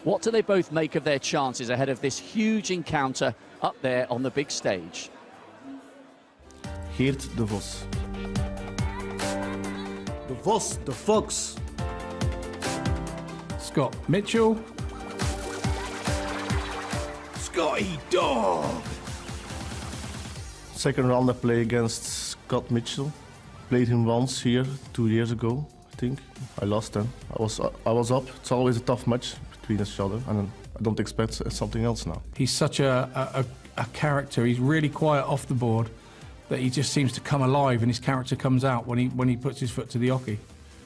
What do they both make of their chances ahead of this huge encounter up there on the big stage? Geert de Vos. De Vos, the Fox. Scott Mitchell. Scotty Dog. Second round I play against Scott Mitchell. Played him once here 2 years ago, I think. I lost then. I was up. It's always a tough match between each other, and I don't expect something else now. He's such a character. He's really quiet off the board that he just seems to come alive, and his character comes out when he puts his foot to the hockey.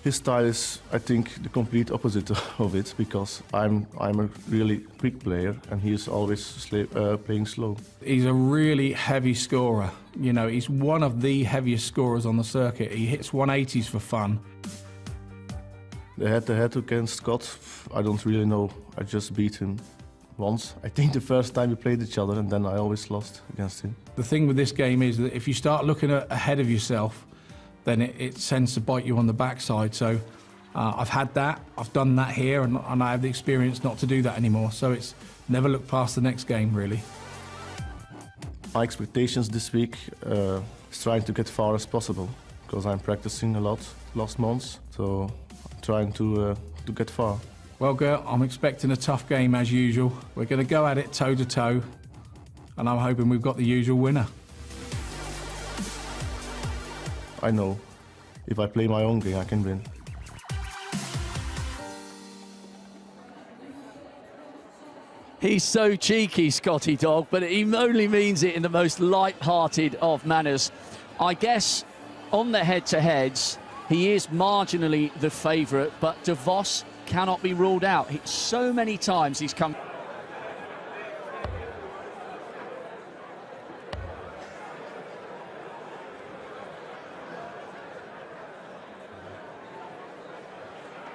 His style is, I think, the complete opposite of it, because I'm a really quick player and he is always playing slow. He's a really heavy scorer. You know, he's one of the heaviest scorers on the circuit. He hits 180s for fun. The head-to-head against Scott, I don't really know. I just beat him once. I think the first time we played each other, and then I always lost against him. The thing with this game is that if you start looking ahead of yourself, then it tends to bite you on the backside. So I've had that, I've done that here, and I have the experience not to do that anymore. So it's never look past the next game, really. My expectations this week is trying to get far as possible, because I'm practicing a lot last months. So I'm trying to get far. Well, Gert, I'm expecting a tough game as usual. We're going to go at it toe to toe, and I'm hoping we've got the usual winner. I know, if I play my own game, I can win. He's so cheeky, Scotty Dog, but he only means it in the most light-hearted of manners. I guess on the head-to-heads, he is marginally the favourite, but de Vos cannot be ruled out. So many times he's come...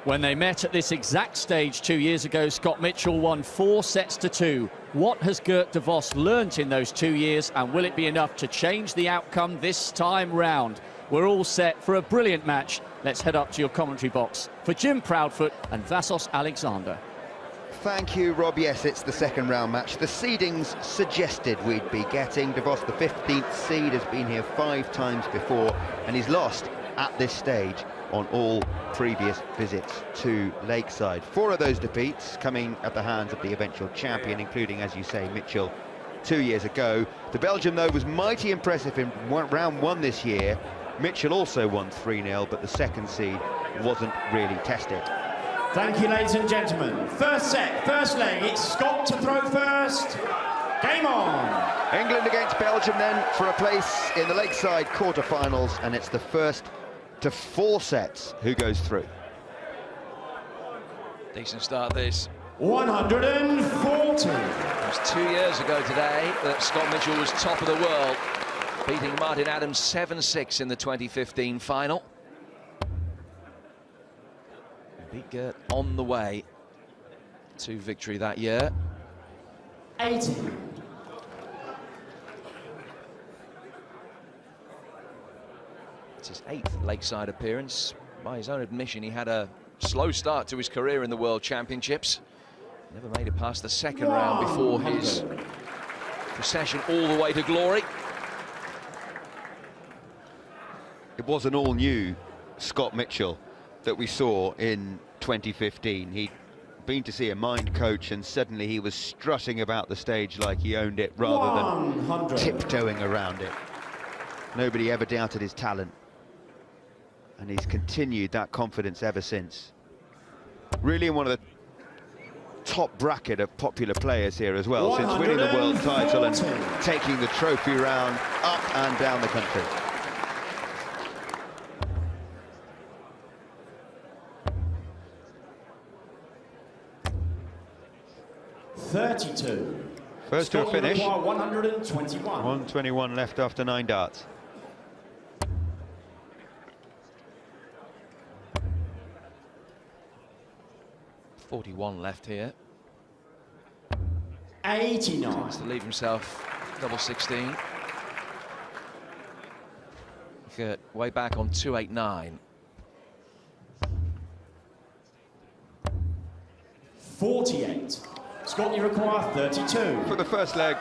When they met at this exact stage 2 years ago, Scott Mitchell won 4-2. What has Geert de Vos learnt in those 2 years, and will it be enough to change the outcome this time round? We're all set for a brilliant match. Let's head up to your commentary box for Jim Proudfoot and Vassos Alexander. Thank you, Rob. Yes, it's the second round match. The seedings suggested we'd be getting. De Vos, the 15th seed, has been here 5 times before, and he's lost at this stage on all previous visits to Lakeside. 4 of those defeats coming at the hands of the eventual champion, including, as you say, Mitchell 2 years ago. The Belgian, though, was mighty impressive in round 1 this year. Mitchell also won 3-0, but the second seed wasn't really tested. Thank you, ladies and gentlemen. First set, first leg, it's Scott to throw first. Game on! England against Belgium then for a place in the Lakeside quarter-finals, and it's the first to 4 sets who goes through. Decent start this. 140. It was 2 years ago today that Scott Mitchell was top of the world, beating Martin Adams 7-6 in the 2015 final. Beat Geert on the way to victory that year. 80. It's his 8th Lakeside appearance. By his own admission, he had a slow start to his career in the World Championships. Never made it past the second round before his procession all the way to glory. It was an all-new Scott Mitchell that we saw in 2015. He'd been to see a mind coach, and suddenly he was strutting about the stage like he owned it rather than tiptoeing around it. Nobody ever doubted his talent, and he's continued that confidence ever since. Really in one of the top bracket of popular players here as well, since winning the world title and taking the trophy round up and down the country. First to a finish. 121. 121 left after 9 darts. .41 left here. 89. Tries to leave himself double 16. Geert way back on 289. 48. Scott, you require 32. For the first leg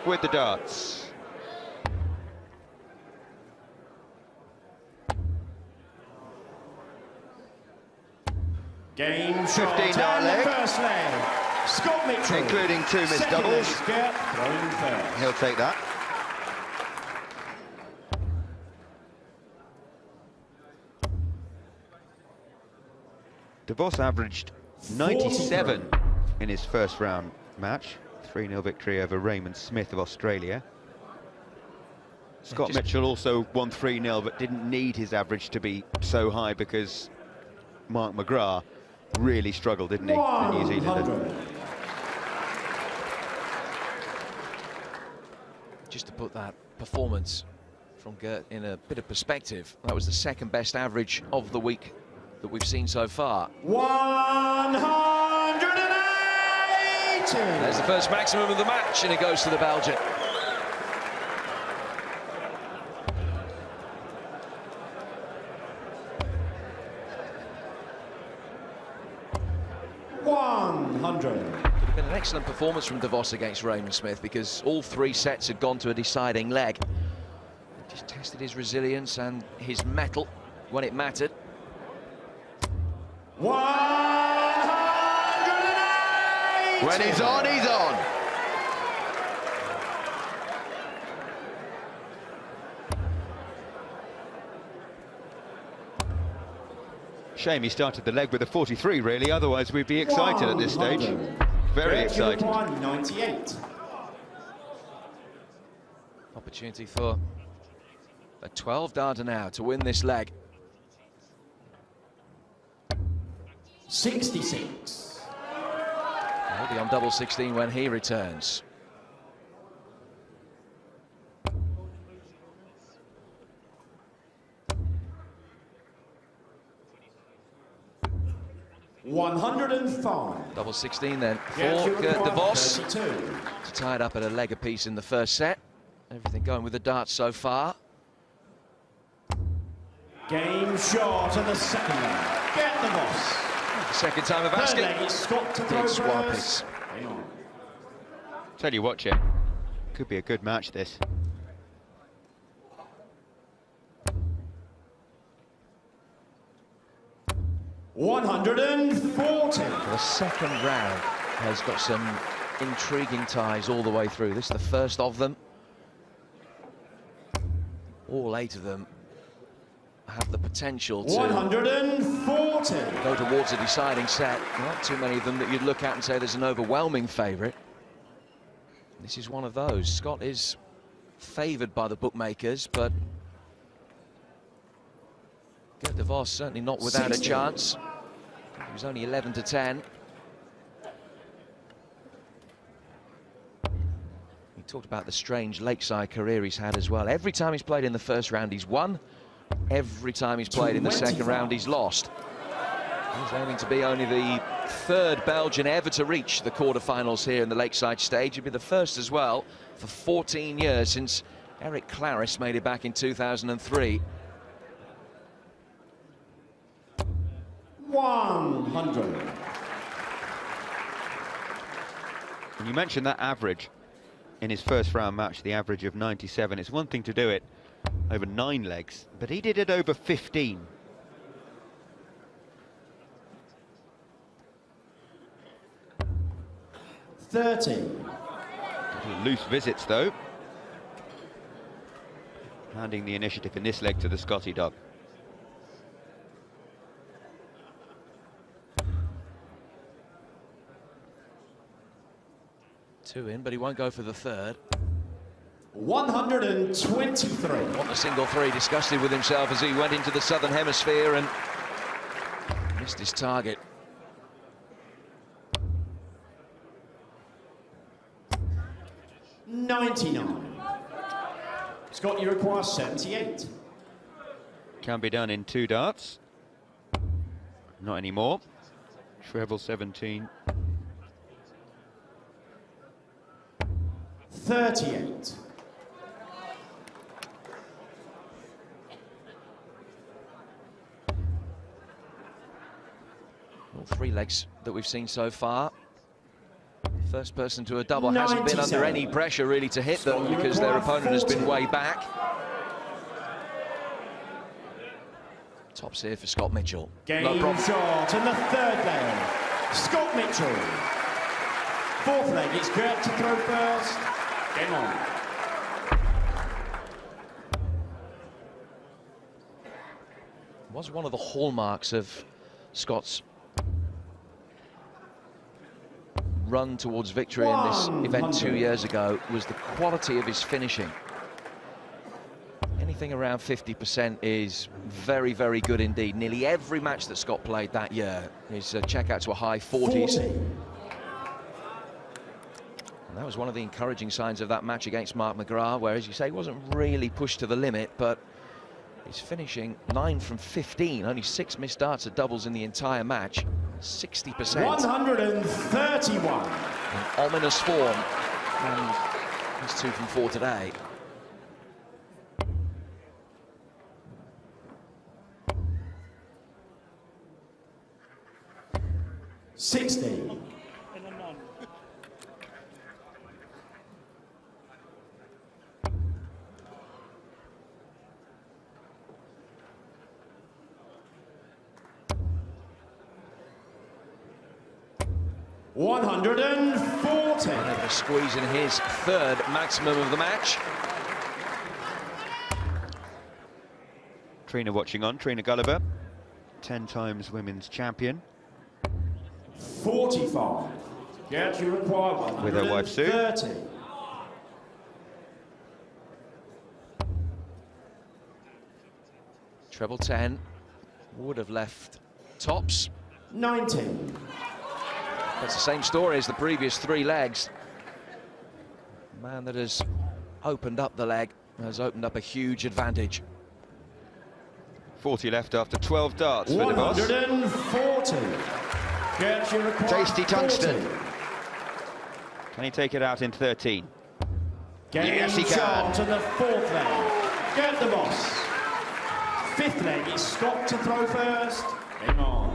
with the darts. Game shot 15 and leg. the first leg. Scott Mitchell. Including 2 missed Second doubles. leg, Gert throwing first. He'll take that. DeVos averaged 97 in his first round match. 3-0 victory over Raymond Smith of Australia. Scott Mitchell also won 3-0, but didn't need his average to be so high because Mark McGrath really struggled, didn't he, the New Zealander? Just to put that performance from Gert in a bit of perspective, that was the second best average of the week that we've seen so far. 180! There's the first maximum of the match, and it goes to the Belgian. Could have been an excellent performance from DeVos against Raymond Smith because all 3 sets had gone to a deciding leg. He just tested his resilience and his mettle when it mattered. 180! When he's on, he's on. Shame he started the leg with a 43, really, otherwise we'd be excited at this stage. Very excited. 98. Opportunity for a 12-darter now to win this leg. 66. He'll be on double 16 when he returns. $105. Double 16 then for Yeah, Gert DeVos 32. to tie it up at a leg apiece in the first set. Everything going with the darts so far. Game shot and the second leg. Gert DeVos. Second time of Third asking. leg, it's Scott to throw Did swap first. it. Hang on. Tell you what, Jim, could be a good match, this. $140. The second round has got some intriguing ties all the way through. This is the first of them. All 8 of them have the potential to 140. go towards a deciding set. Not too many of them that you'd look at and say there's an overwhelming favourite. This is one of those. Scott is favoured by the bookmakers, but Gert DeVos certainly not without 60. a chance. He was only 11 to 10. He talked about the strange lakeside career he's had as well. Every time he's played in the first round, he's won. Every time he's played in the second round, he's lost. He's aiming to be only the 3rd Belgian ever to reach the quarterfinals here in the lakeside stage. He'll be the first as well for 14 years since Eric Claris made it back in 2003. 100. When you mentioned that average in his first round match, the average of 97, it's one thing to do it over 9 legs, but he did it over 15. Loose visits, though. Handing the initiative in this leg to the Scotty dog. Two in, but he won't go for the third. 123. Want the single 3, disgusted with himself as he went into the southern hemisphere and missed his target. $99. Scott, you require 78. Can be done in 2 darts. Not anymore. Treble 17. 38. All 3 legs that we've seen so far. First person to a double hasn't been under any pressure really to hit them because their opponent has been way back. Tops here for Scott Mitchell. Game No problem. shot and the third leg. Scott Mitchell. Fourth leg, it's Gert to throw first. Game on. Was one of the hallmarks of Scott's run towards victory in this event 2 years ago was the quality of his finishing. Anything around 50% is very, very good indeed. Nearly every match that Scott played that year is a check out to a high 40s. And that was one of the encouraging signs of that match against Mark McGrath, where, as you say, he wasn't really pushed to the limit, but he's finishing 9 from 15, only 6 missed darts at doubles in the entire match, 60%. 131. An ominous form, and he's 2 from 4 today. $60. 140. Able to squeeze in his third maximum of the match. Trina watching on, Trina Gulliver, 10 times women's champion. 45. Gert, you require 130. With her wife Sue. Treble 10 would have left tops. 19. That's the same story as the previous 3 legs. The man that has opened up the leg has opened up a huge advantage. 40 left after 12 darts for De Vos. 140. Gert, you require Tasty tungsten. 40. Can he take it out in 13? Game Yes, he shot can. to the fourth leg. Gert De Vos. Fifth leg, it's Scott to throw first. Game on.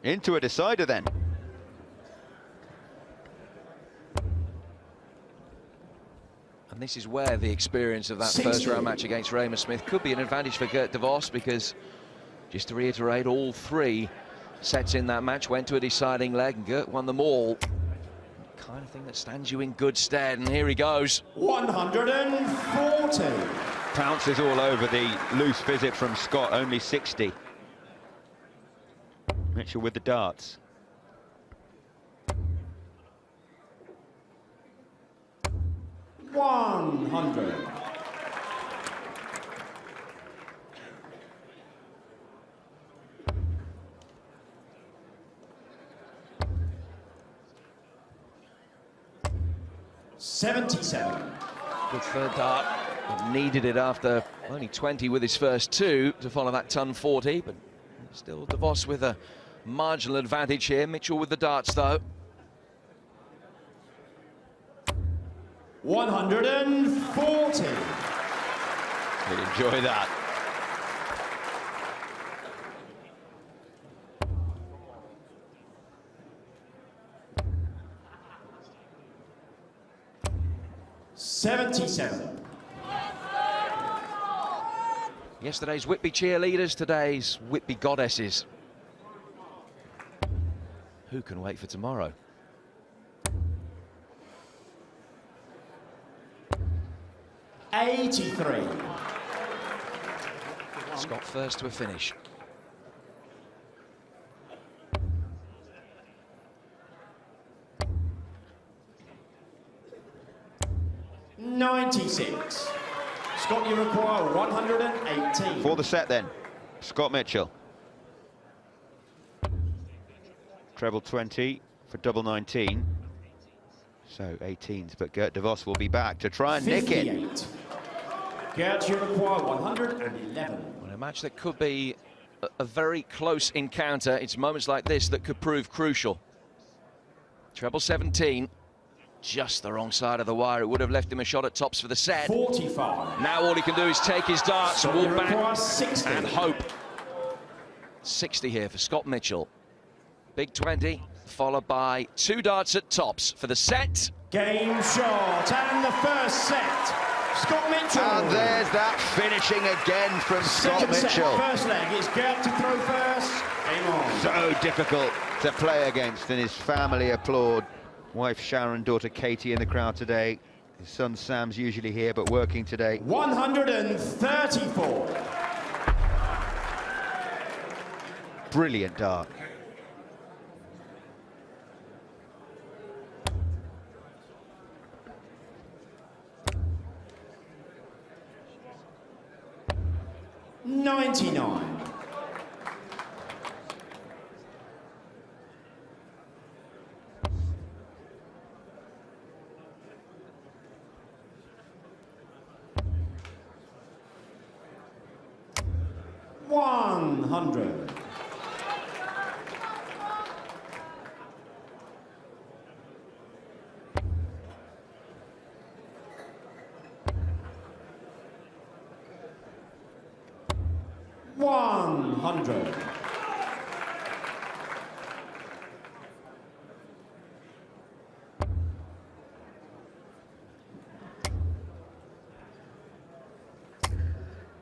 Into a decider then. And this is where the experience of that 60. first round match against Raymond Smith could be an advantage for Gert De Vos, because, just to reiterate, all 3 sets in that match went to a deciding leg, and Gert won them all. Kind of thing that stands you in good stead, and here he goes. 140. Pounces all over the loose visit from Scott, only 60. Mitchell with the darts. $100. $77. Good third dart, but needed it after only 20 with his first 2 to follow that ton 40, but still De Vos with a marginal advantage here. Mitchell with the darts though. 140. He'll enjoy that. $77. Yesterday's Whitby cheerleaders, today's Whitby goddesses. Who can wait for tomorrow? $83. Scott first to a finish. $96. Scott, you require 118. For the set then, Scott Mitchell. Treble 20 for double 19. So 18s, but Gert De Vos will be back to try and nick it. 58. Gert, you require 111. Well, a match that could be a very close encounter. It's moments like this that could prove crucial. Treble 17, just the wrong side of the wire. It would have left him a shot at tops for the set. 45. Now all he can do is take his darts and walk back 60. and hope. 60 here for Scott Mitchell. Big 20, followed by 2 darts at tops for the set. Game shot, and the first set. Scott Mitchell. And there's that finishing again from Scott Second set, Mitchell. first leg, it's Gert to throw first. Game on. So difficult to play against, and his family applaud. Wife Sharon, daughter Katie in the crowd today. His son Sam's usually here, but working today. 134. Brilliant dart. $99. $100. $100.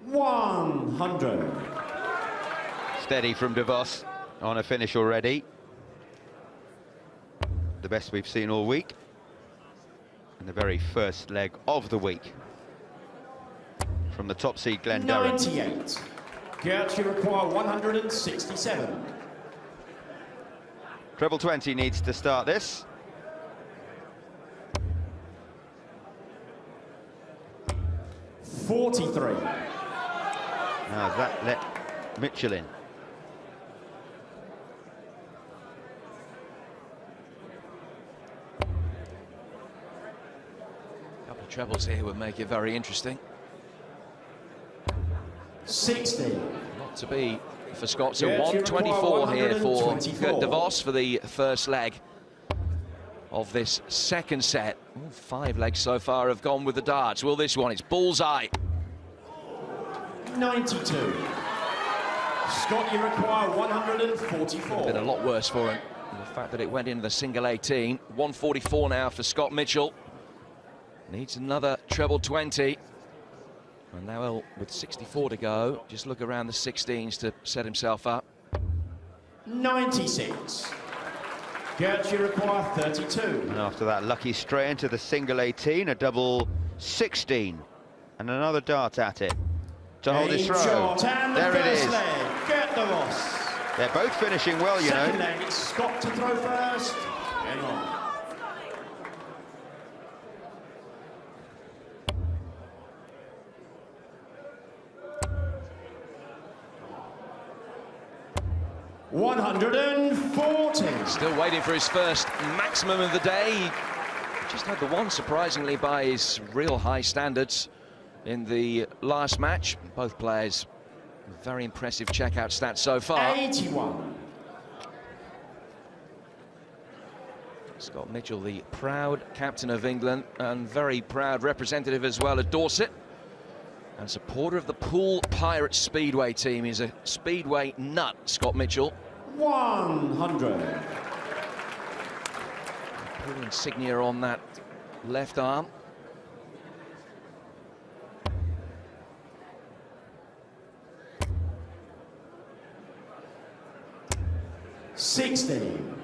$100. Steady from DeVos on a finish already. The best we've seen all week. And the very first leg of the week. From the top seed, Glenn Durham. 98. Gert, you require 167. Treble 20 needs to start this. $43. Now that let Mitchell in. Couple of trebles here would make it very interesting. 60. Not to be for Scott, so Yeah, 124 here for 124. DeVos for the first leg of this second set. All 5 legs so far have gone with the darts. Will this one? It's bullseye. 92. Scott, you require 144. Been a lot worse for him. The fact that it went into the single 18. 144 now for Scott Mitchell. Needs another treble 20. And now with 64 to go, just look around the 16s to set himself up. 96. Gert, you require 32. And after that, lucky straight into the single 18, a double 16. And another dart at it to hold his Game throw. shot, and the There it first is. leg, Gert DeVos. They're both finishing well, you Second know. leg, it's Scott to throw first. Game on. $140. Still waiting for his first maximum of the day. He just had the one, surprisingly, by his real high standards in the last match. Both players, very impressive checkout stats so far. 81. Scott Mitchell, the proud captain of England and very proud representative as well of Dorset. And supporter of the Poole Pirates Speedway team. He's a Speedway nut, Scott Mitchell. 100. Poole insignia on that left arm. $60.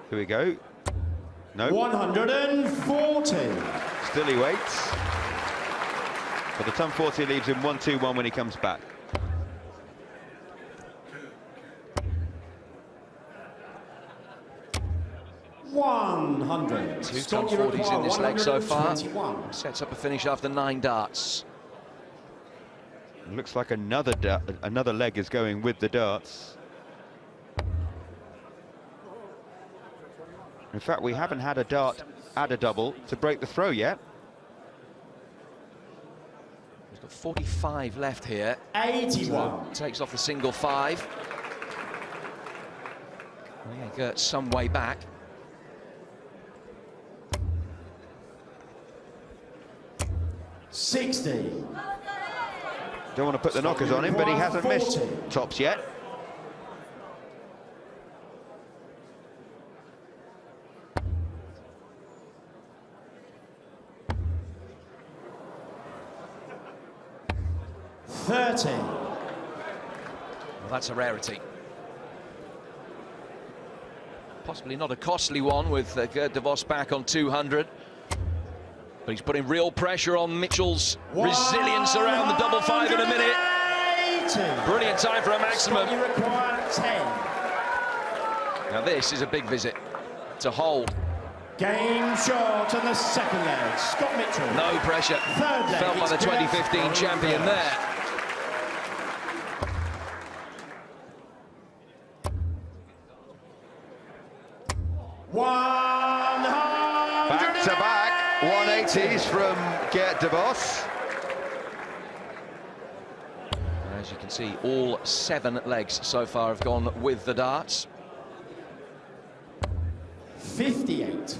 Here we go. No. 140. Still he waits. But the ton 40 leaves him 1-2-1 when he comes back. $100. Two ton 40s in this leg so far. 121. Sets up a finish after 9 darts. Looks like another leg is going with the darts. In fact, we haven't had a dart add a double to break the throw yet. He's got 45 left here. 81. Takes off the single 5. Yeah, Gert some way back. $60. Don't want to put the knockers on him, but he hasn't missed 40. tops yet. $30. Well, that's a rarity. Possibly not a costly one with Gert de Vos back on 200. But he's putting real pressure on Mitchell's resilience around the double five in a minute. Brilliant time for a maximum. You require 10. Now this is a big visit to hold. Game short on the second leg. Scott Mitchell. No pressure. Third leg. Felt by the It's 2015 Gert. champion there. Back-to-back 180s from Gert de Vos. As you can see, all 7 legs so far have gone with the darts. 58.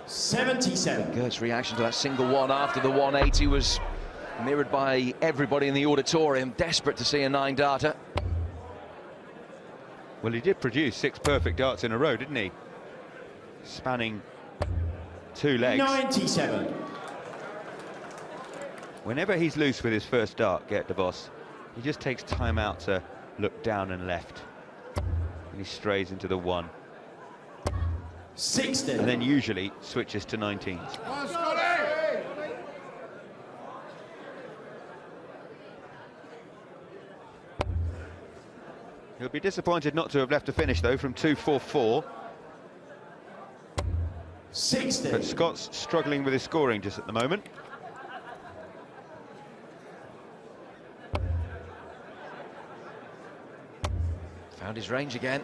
$77. Gert's reaction to that single one after the 180 was mirrored by everybody in the auditorium, desperate to see a 9-darter. Well, he did produce 6 perfect darts in a row, didn't he? Spanning 2 legs. 97. Whenever he's loose with his first dart, Gert de Vos, he just takes time out to look down and left. And he strays into the 1. 60. And then usually switches to 19s. He'll be disappointed not to have left a finish, though, from 2-4-4. 60. But Scott's struggling with his scoring just at the moment. Found his range again.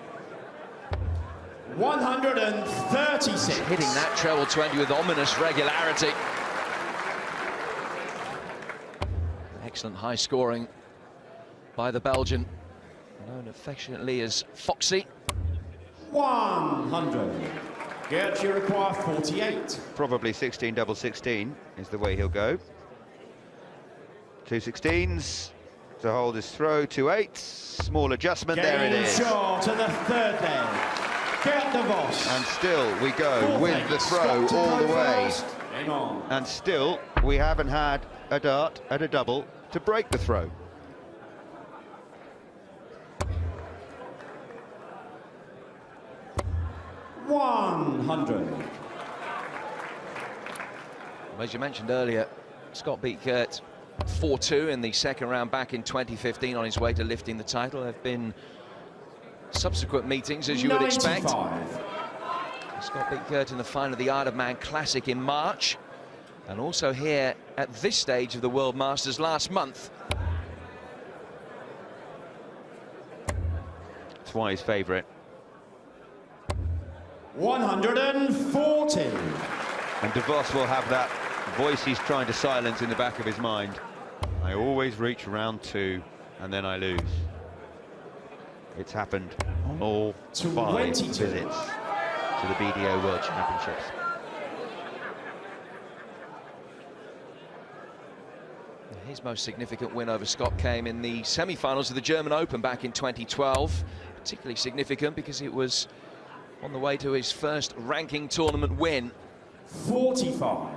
136. Hitting that treble 20 with ominous regularity. Excellent high scoring by the Belgian, known affectionately as Foxy. 100. Gert, you require 48. Probably 16 double 16 is the way he'll go. 2 16s to hold his throw. 2 8s. Small adjustment. There it is. Short to the third leg. Gert de Vos. And still we go Fourth with leg. the throw Scott to all the throw way. first. Hang on. And still we haven't had a dart at a double to break the throw. $100. As you mentioned earlier, Scott beat Gert 4-2 in the second round back in 2015 on his way to lifting the title. There have been subsequent meetings, as you would expect. 95. Scott beat Gert in the final of the Isle of Man Classic in March, and also here at this stage of the World Masters last month. That's why he's favourite. 140. And de Vos will have that voice he's trying to silence in the back of his mind. I always reach round 2 and then I lose. It's happened on all 5 22. visits to the BDO World Championships. His most significant win over Scott came in the semi-finals of the German Open back in 2012. Particularly significant because it was on the way to his first ranking tournament win. 45.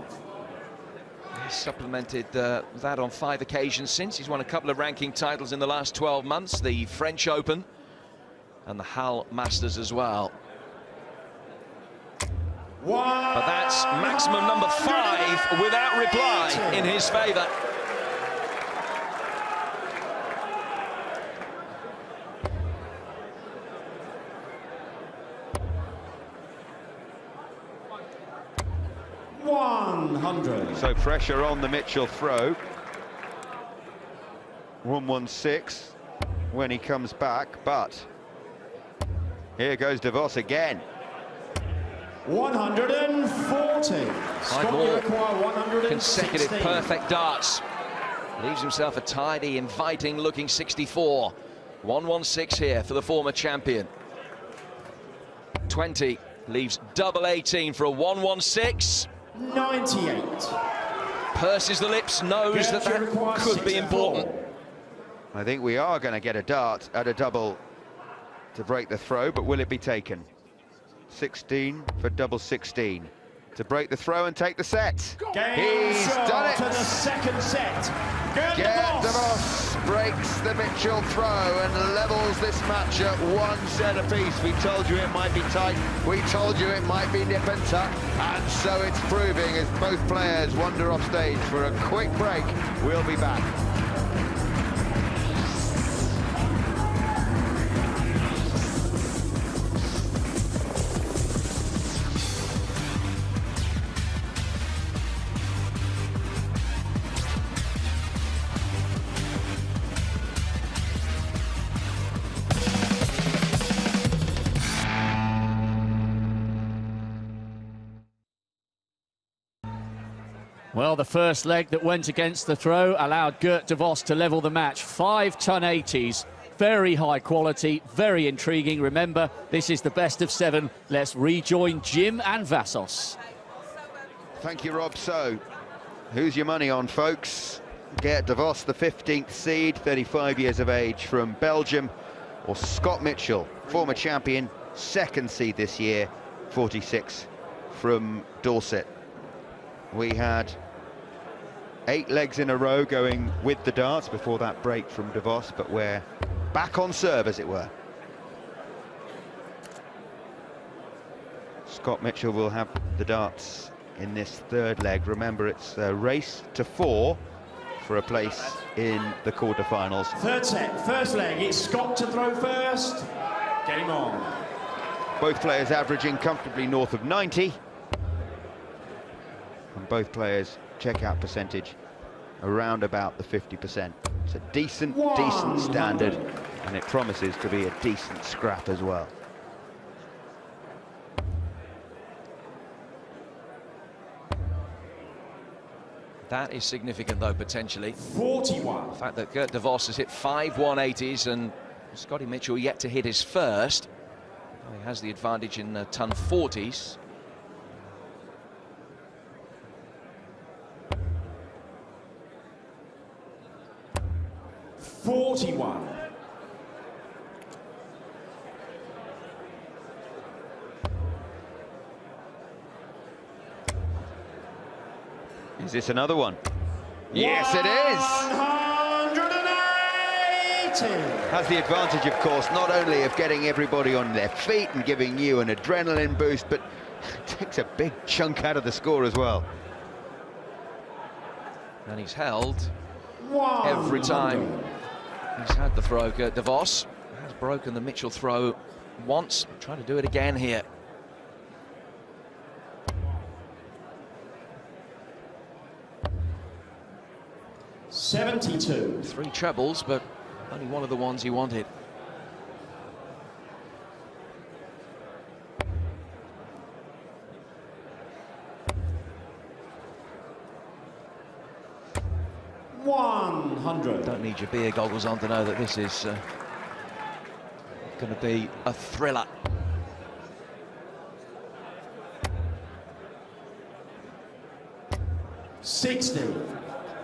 He's supplemented that on 5 occasions since. He's won a couple of ranking titles in the last 12 months, the French Open and the Hull Masters as well. But that's maximum number 5 without reply in his favour. So pressure on the Mitchell throw. 116 when he comes back, but here goes de Vos again. 140. Scott, you more require 116. consecutive perfect darts. Leaves himself a tidy, inviting-looking 64. 116 here for the former champion. 20 leaves double 18 for a 116. 98. Purses the lips, knows that could be important. I think we are going to get a dart at a double to break the throw, but will it be taken? 16 for double 16 to break the throw and take the set. He's done it. To the second set. Gert De Vos breaks the Mitchell throw and levels this match at 1 set apiece. We told you it might be tight. We told you it might be nip and tuck. And so it's proving as both players wander off stage for a quick break. We'll be back. Well, the first leg that went against the throw allowed Gert De Vos to level the match. 5-ton 80s, very high quality, very intriguing. Remember, this is the best of 7. Let's rejoin Jim and Vassos. Thank you, Rob. So, who's your money on, folks? Gert De Vos, the 15th seed, 35 years of age, from Belgium, or Scott Mitchell, former champion, 2nd seed this year, 46, from Dorset. We had 8 legs in a row going with the darts before that break from De Vos, but we're back on serve, as it were. Scott Mitchell will have the darts in this 3rd leg. Remember, it's a race to 4 for a place in the quarterfinals. 3rd set, first leg, it's Scott to throw first. Get him on. Both players averaging comfortably north of 90. And both players checkout percentage around about the 50%. It's a decent standard, and it promises to be a decent scrap as well. That is significant, though, potentially. 41. The fact that Gert De Vos has hit 5 180s and Scotty Mitchell yet to hit his first. Well, he has the advantage in ton 40s. Is this another one? Yes, it is! 180! Has the advantage, of course, not only of getting everybody on their feet and giving you an adrenaline boost, but takes a big chunk out of the score as well. And he's held every time he's had the throw. Gert De Vos has broken the Mitchell throw once. Trying to do it again here. .72. 3 trebles, but only one of the ones he wanted. .100. Don't need your beer goggles on to know that this is going to be a thriller. .60.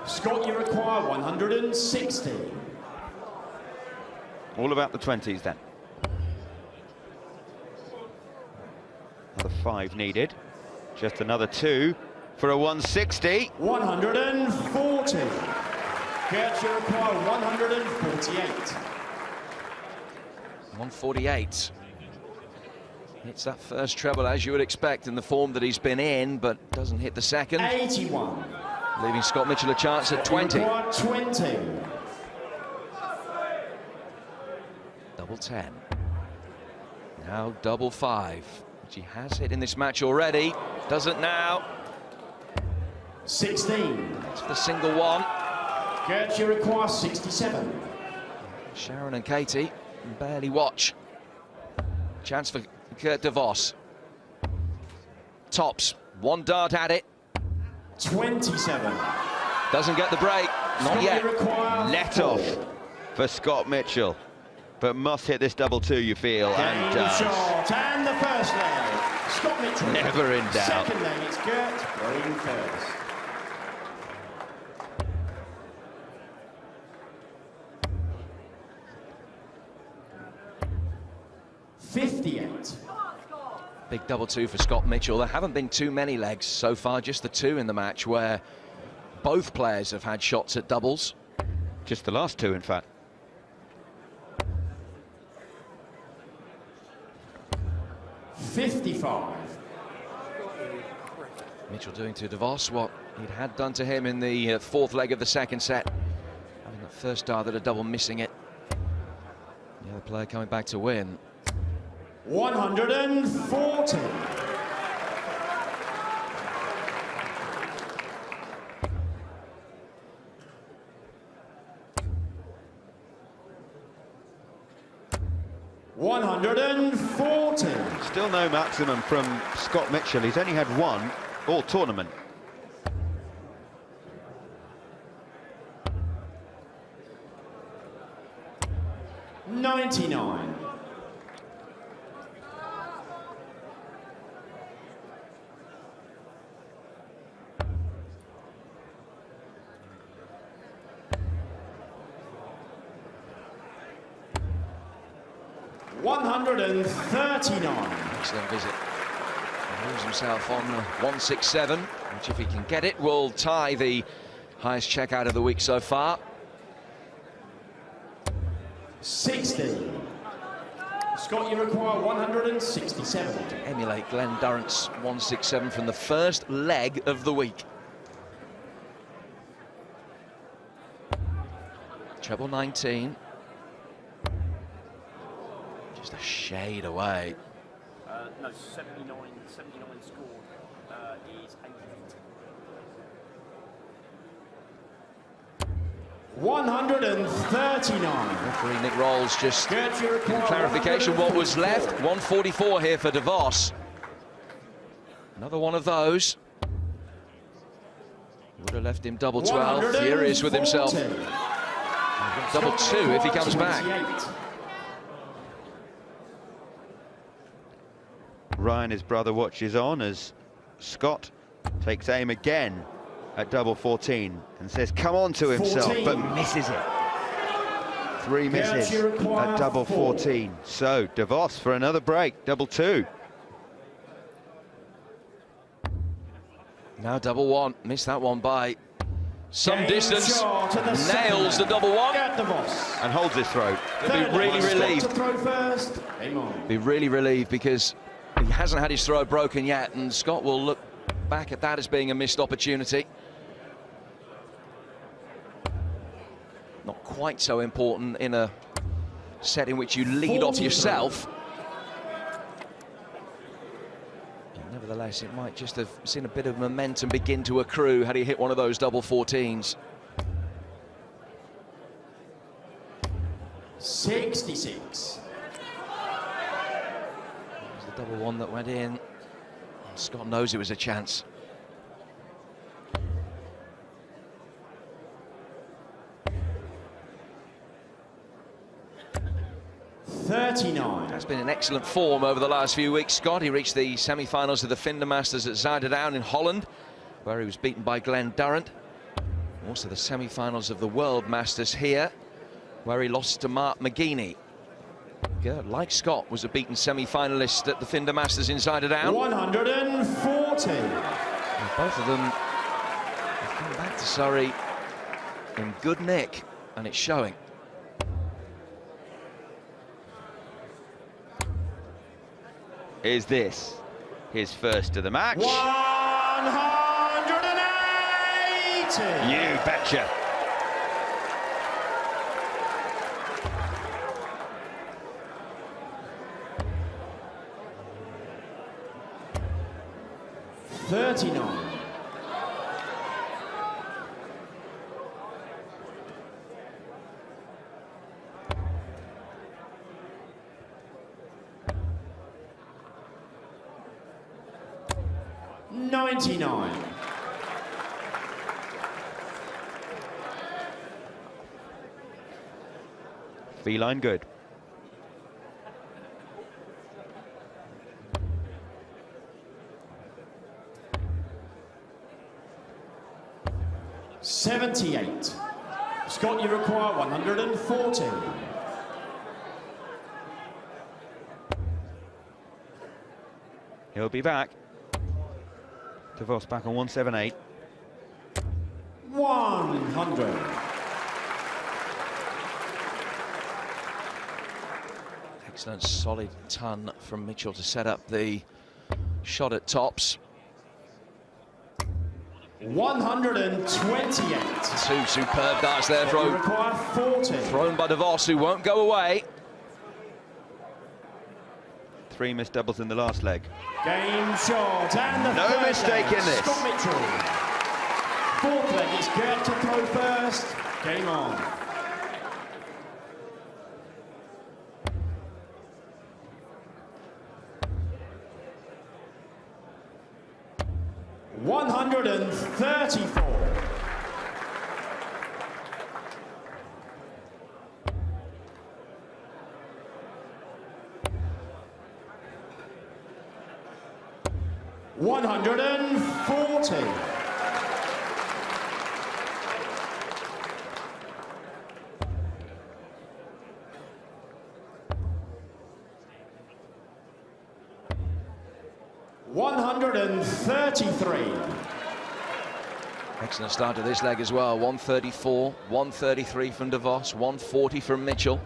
Scott, you require 160. All about the 20s then. Another 5 needed. Just another 2 for a 160. 140. Gert, you require 148. 148. Hits that first treble as you would expect in the form that he's been in, but doesn't hit the second. 81. Leaving Scott Mitchell a chance at 20. You require 20. Double 10. Now double 5, which he has hit in this match already. Doesn't now. 16. That's the single one. Gert, you require 67. Sharon and Katie can barely watch. Chance for Gert De Vos. tops. One dart at it. 27. Doesn't get the break. Not yet. Let off for Scott Mitchell, but must hit this double two, you feel, and does. Shot, and the first leg. Scott Mitchell. Never in doubt. Second leg, it's Gert going first. .58. Big double two for Scott Mitchell. There haven't been too many legs so far, just the two in the match where both players have had shots at doubles. Just the last two, in fact. .55. Mitchell doing to DeVos what he'd had done to him in the fourth leg of the second set. Having that first dart at a double, missing it. The other player coming back to win. 140. $140. Still no maximum from Scott Mitchell. He's only had one all tournament. $99. $139. Excellent visit. He moves himself on 167, which if he can get it will tie the highest checkout of the week so far. 60. Scott, you require 167. To emulate Glenn Durrant's 167 from the first leg of the week. Treble 19. Just a shade away. No, 79 scored is 88. 139. Referee Nick Rolls just giving clarification what was left. 144 here for DeVos. Another one of those. Would have left him double 12. Furious with himself. Double two if he comes back. Ryan, his brother, watches on as Scott takes aim again at double 14 and says come on to himself, 14. but misses it. Three misses at double 14. So DeVos for another break, double two. Now double one, missed that one by some Game distance. shot to the Nails the double one. And holds his throat. He'll be really relieved. To throw first. Be really relieved because he hasn't had his throw broken yet, and Scott will look back at that as being a missed opportunity. Not quite so important in a set in which you lead off yourself. But nevertheless, it might just have seen a bit of momentum begin to accrue had he hit one of those double 14s. 66. The double one that went in. Scott knows it was a chance. That's been in excellent form over the last few weeks, Scott. He reached the semi-finals of the Finder Masters at Zuiderdown in Holland, where he was beaten by Glenn Durrant. Also the semi-finals of the World Masters here, where he lost to Mark McGuinney. Gerd, like Scott, was a beaten semi-finalist at the Finder Masters in Zuiderdown. 140. And both of them have come back to Surrey in good nick, and it's showing. Is this his first of the match? 180. You betcha. $39. 99. Feline good. $78. Scott, you require 140. He'll be back. DeVos back on 178. 100. Excellent solid ton from Mitchell to set up the shot at tops. 128. Two superb darts there You thrown require 40. by DeVos, who won't go away. 3 missed doubles in the last leg. Game shot, and the No third mistake leg, in this. Scott Mitchell. Fourth leg, it's Gert to throw first. Game on. $134. $140. $133. Excellent start to this leg as well. 134, 133 from DeVos, 140 from Mitchell.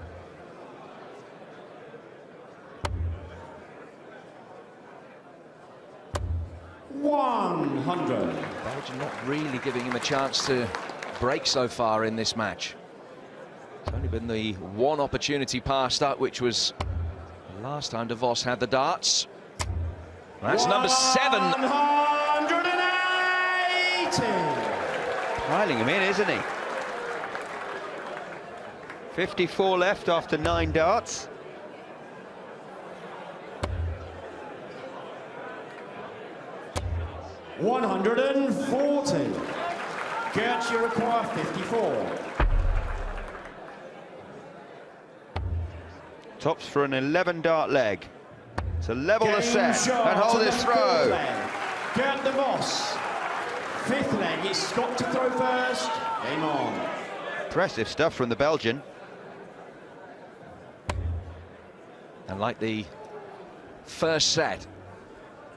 Belgium not really giving him a chance to break so far in this match. It's only been the one opportunity passed up, which was the last time DeVos had the darts. That's number 7. 180. Piling him in, isn't he? 54 left after 9 darts. $140. Gert, you require 54. Tops for an 11-dart leg. To level the Game set shot and hold to this the throw. fourth leg. Gert DeVos. Fifth leg, it's Scott to throw first. Game on. Impressive stuff from the Belgian. And like the first set,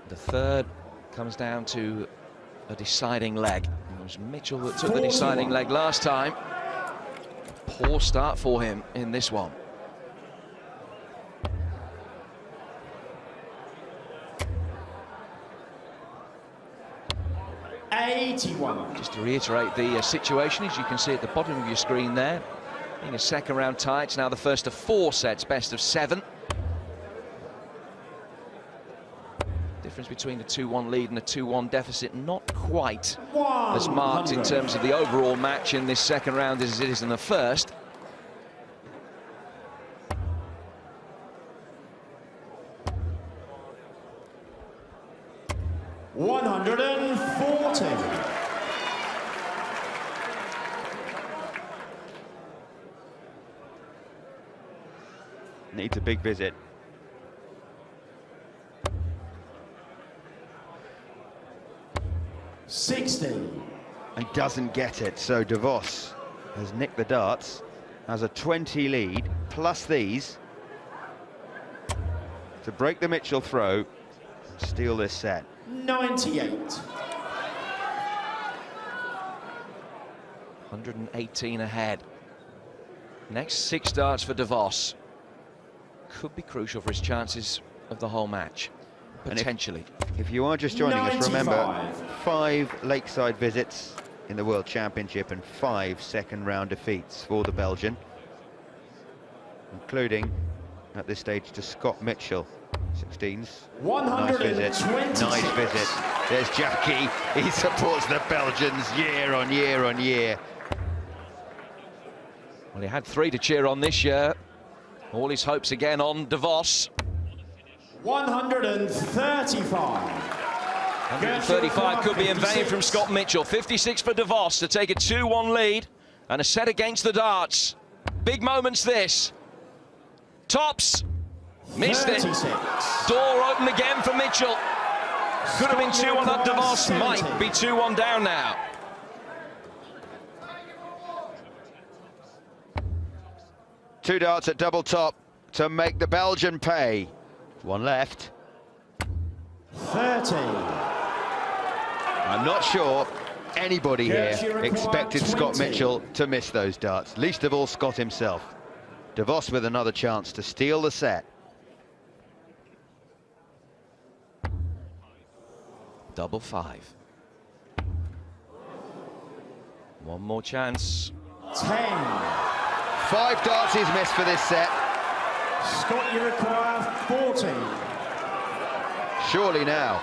the third comes down to a deciding leg. It was Mitchell that took the deciding leg last time. Poor start for him in this one. $81. Just to reiterate the situation, as you can see at the bottom of your screen there, being a second round tie, it's now the first of 4 sets, best of 7. Difference between a 2-1 lead and a 2-1 deficit not quite as marked in terms of the overall match in this second round as it is in the first. $140. Needs a big visit. $60. And doesn't get it, so DeVos has nicked the darts, has a 20 lead, plus these, to break the Mitchell throw, steal this set. 98. 118 ahead. Next 6 darts for DeVos. Could be crucial for his chances of the whole match, potentially. If you are just joining us, remember 95. 5 lakeside visits in the World Championship and 5 second round defeats for the Belgian, including at this stage to Scott Mitchell. 16s. Nice visit. Nice visit. There's Jackie. He supports the Belgians year on year on year. Well, he had 3 to cheer on this year. All his hopes again on DeVos. 135. 135 could be in vain from Scott Mitchell. 56 for DeVos to take a 2-1 lead and a set against the darts. Big moments this. Tops. Missed 36. it. Door open again for Mitchell. Could have been 2-1 up. DeVos might be 2-1 down now. Two darts at double top to make the Belgian pay. One left. 30. I'm not sure anybody here expected Scott Mitchell to miss those darts, least of all Scott himself. DeVos with another chance to steal the set. Double 5. One more chance. 10. 5 darts he's missed for this set. Scott, you require 40. Surely now.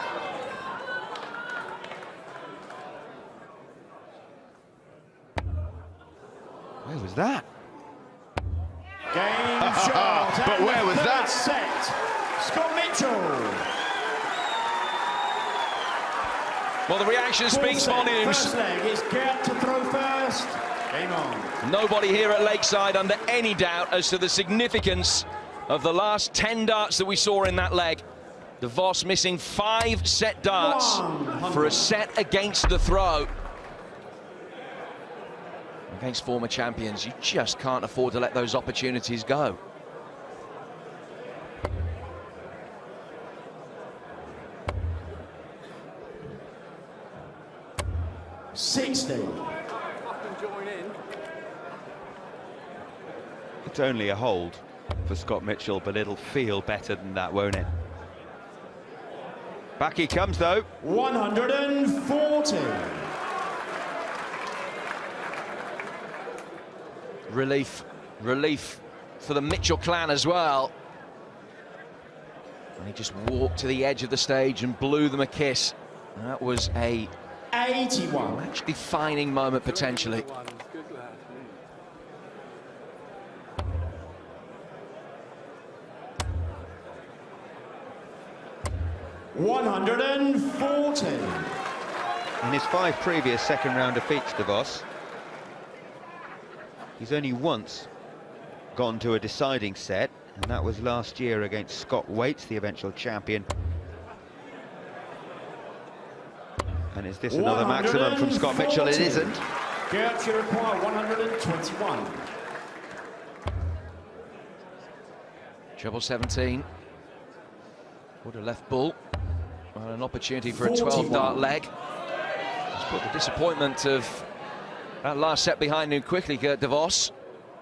Where was that? Game shot. But and where the was third that? Set. Scott Mitchell. Well, the reaction speaks volumes. First leg is Gert to throw first. Game on. Nobody here at Lakeside under any doubt as to the significance of the last 10 darts that we saw in that leg. DeVos missing 5 set darts 100. for a set against the throw. Against former champions, you just can't afford to let those opportunities go. It's only a hold for Scott Mitchell, but it'll feel better than that, won't it? Back he comes, though. 140. Relief for the Mitchell clan as well. And he just walked to the edge of the stage and blew them a kiss. That was a 81. match-defining moment, potentially. 140. In his 5 previous second-round defeats, DeVos, he's only once gone to a deciding set, and that was last year against Scott Waits, the eventual champion. And is this another maximum from Scott Mitchell? It isn't. Gert, you require 121. Treble 17. Would have left bull. Well, an opportunity for a 12-dart leg. Just put the disappointment of that last set behind him quickly, Gert DeVos,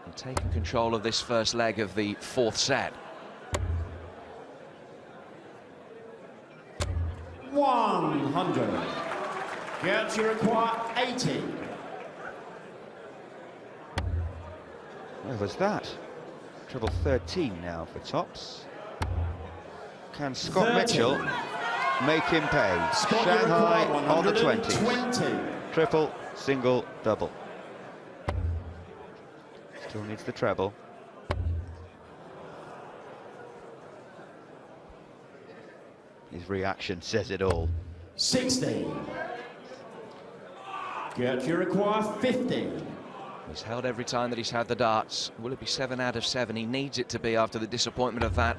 and taking control of this first leg of the 4th set. 100. Gert, you require 80. Where was that? Treble 13 now for tops. Can Scott 30. Mitchell make him pay? Scott, Shanghai you require on the 20s. 120. Triple, single, double. Still needs the treble. His reaction says it all. 60. Gert, you require 50. He's held every time that he's had the darts. Will it be 7 out of 7? He needs it to be after the disappointment of that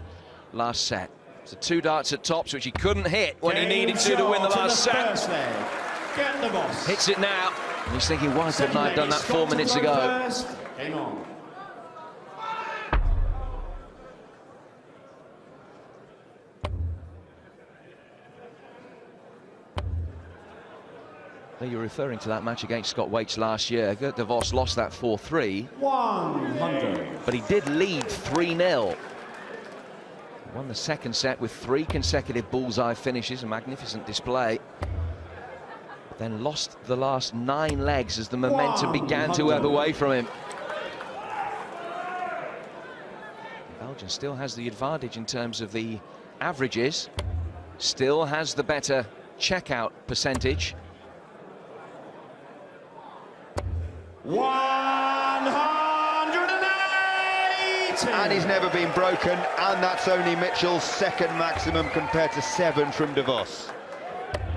last set. So 2 darts at tops, which he couldn't hit when he needed to win the last set. First leg. Gert DeVos. Hits it now. And he's thinking, why couldn't I have done that 4 minutes ago? First. Game on. You're referring to that match against Scott Waits last year. Gert DeVos lost that 4-3. 100. But he did lead 3-0. Won the second set with 3 consecutive bullseye finishes, a magnificent display. But then lost the last 9 legs as the momentum began to ebb away from him. Belgium still has the advantage in terms of the averages. Still has the better checkout percentage. 180. And he's never been broken, and that's only Mitchell's second maximum compared to 7 from DeVos.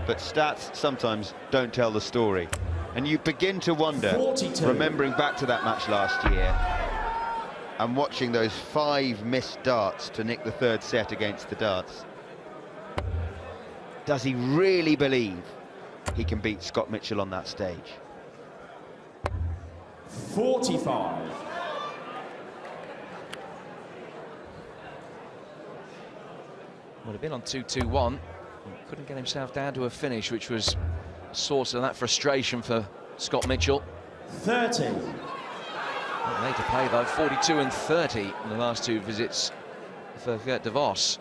but stats sometimes don't tell the story. And you begin to wonder, 42. remembering back to that match last year, and watching those 5 missed darts to nick the 3rd set against the darts. Does he really believe he can beat Scott Mitchell on that stage? 45. Would have been on 2-2-1. Couldn't get himself down to a finish, which was a source of that frustration for Scott Mitchell. 30. Not late to play though, 42 and 30 in the last 2 visits for Gert de Vos.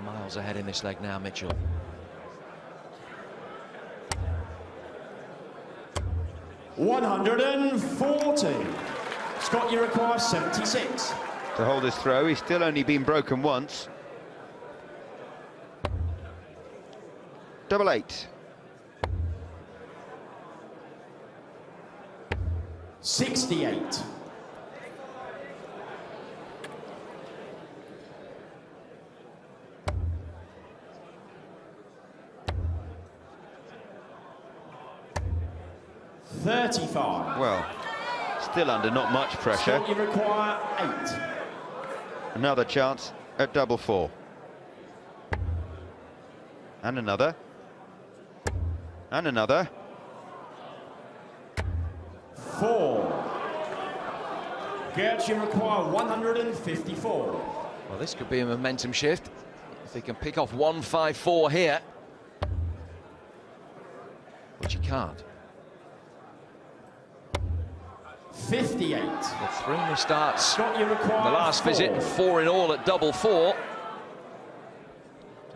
Miles ahead in this leg now, Mitchell. $140. Scott, you require 76. To hold his throw, he's still only been broken once. Double 8. 68. $35. Well, still under not much pressure. Scott, you require 8. Another chance at double 4. And another. And another. 4. Gert, you require 154. Well, this could be a momentum shift. If he can pick off 154 here. But you can't. 58. With 3 missed starts Scott, you require the last 4. visit, and 4 in all at double 4.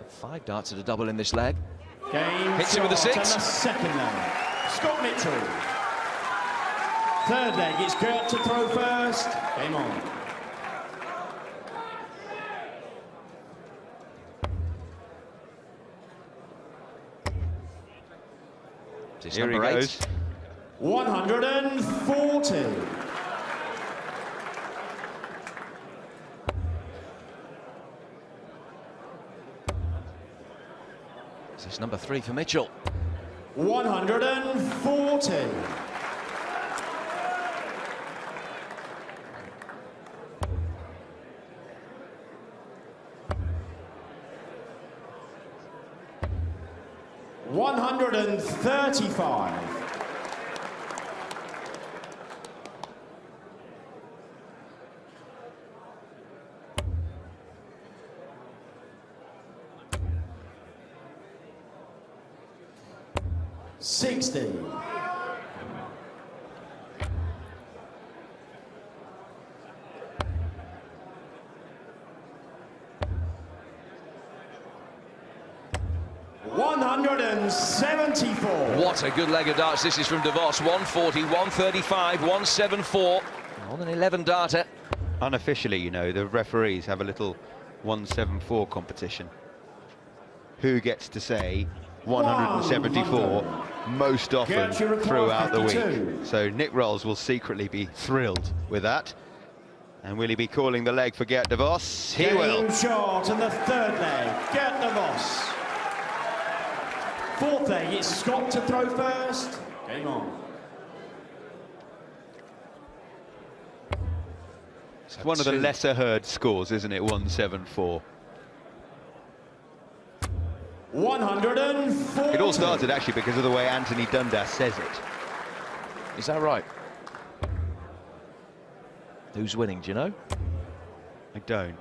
5 darts at a double in this leg. Game Hits him with a shot 6. And the second leg. Scott Mitchell. 3rd leg, it's Gert to throw first. Game on. This Here he number 8. goes. 140. This is number 3 for Mitchell. 140. $135. $60. $174. What a good leg of darts this is from de Vos. 140, 135, 174. More than 11 darter. Unofficially, you know, the referees have a little 174 competition. Who gets to say 174 most often throughout the week? So Nick Rolls will secretly be thrilled with that. And will he be calling the leg for Gert de Vos? He will. Game shot and the 3rd leg, Gert de Vos. 4th leg, it's Scott to throw first. Game on. It's one of the lesser heard scores, isn't it? 174. 140. It all started actually because of the way Anthony Dundas says it. Is that right? Who's winning, do you know? I don't.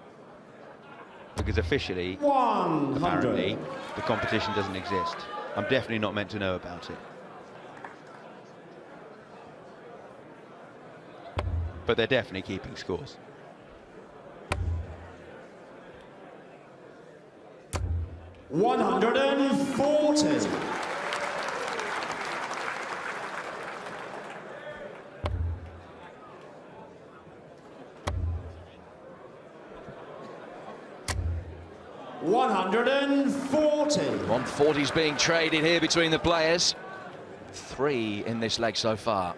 Because officially, 100. apparently, the competition doesn't exist. I'm definitely not meant to know about it. But they're definitely keeping scores. $140. 140. 140's being traded here between the players. 3 in this leg so far.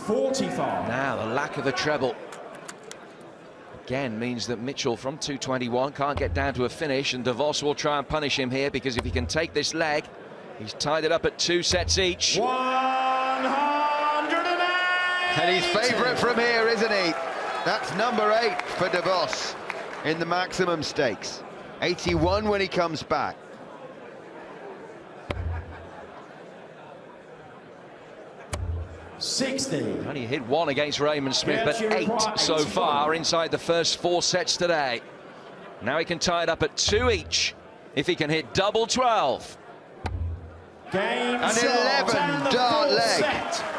$45. Now the lack of a treble again means that Mitchell from 221 can't get down to a finish, and DeVos will try and punish him here, because if he can take this leg, he's tied it up at 2 sets each. 108. And he's favourite from here, isn't he? That's number 8 for DeVos in the maximum stakes. 81 when he comes back. $60. Only hit 1 against Raymond Smith, but 8 so far inside the first 4 sets today. Now he can tie it up at 2 each if he can hit double 12. Game An 11-dart leg